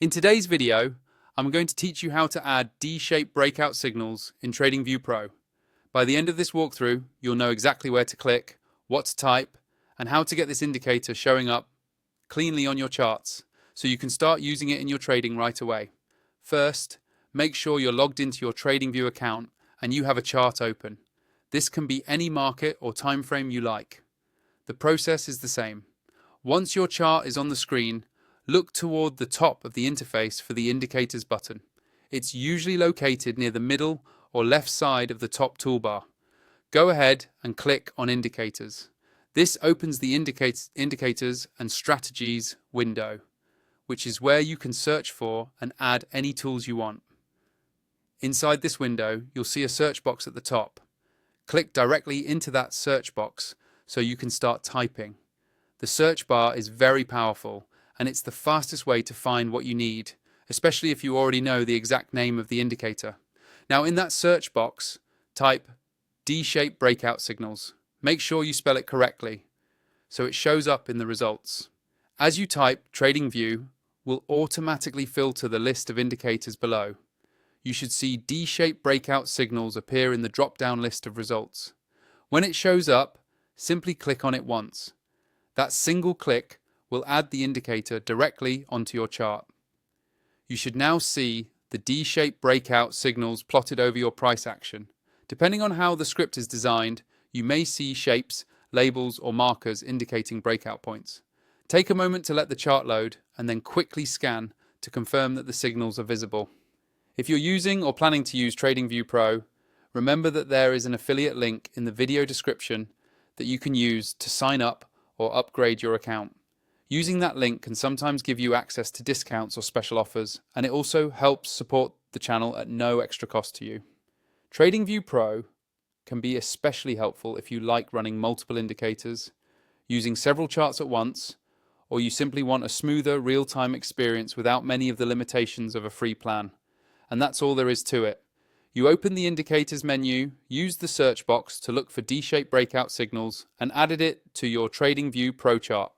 In today's video, I'm going to teach you how to add D Shape Breakout Signals in TradingView Pro. By the end of this walkthrough, you'll know exactly where to click, what to type, and how to get this indicator showing up cleanly on your charts so you can start using it in your trading right away. First, make sure you're logged into your TradingView account and you have a chart open. This can be any market or time frame you like. The process is the same. Once your chart is on the screen, look toward the top of the interface for the Indicators button. It's usually located near the middle or left side of the top toolbar. Go ahead and click on Indicators. This opens the Indicators and Strategies window, which is where you can search for and add any tools you want. Inside this window, you'll see a search box at the top. Click directly into that search box so you can start typing. The search bar is very powerful, and it's the fastest way to find what you need, especially if you already know the exact name of the indicator. Now in that search box, type D Shape Breakout Signals. Make sure you spell it correctly so it shows up in the results. As you type, TradingView will automatically filter the list of indicators below. You should see D Shape Breakout Signals appear in the drop-down list of results. When it shows up, simply click on it once. That single click will add the indicator directly onto your chart. You should now see the D-shaped breakout signals plotted over your price action. Depending on how the script is designed, you may see shapes, labels, or markers indicating breakout points. Take a moment to let the chart load and then quickly scan to confirm that the signals are visible. If you're using or planning to use TradingView Pro, remember that there is an affiliate link in the video description that you can use to sign up or upgrade your account. Using that link can sometimes give you access to discounts or special offers, and it also helps support the channel at no extra cost to you. TradingView Pro can be especially helpful if you like running multiple indicators, using several charts at once, or you simply want a smoother real-time experience without many of the limitations of a free plan. And that's all there is to it. You open the Indicators menu, use the search box to look for D-shaped breakout signals, and added it to your TradingView Pro chart.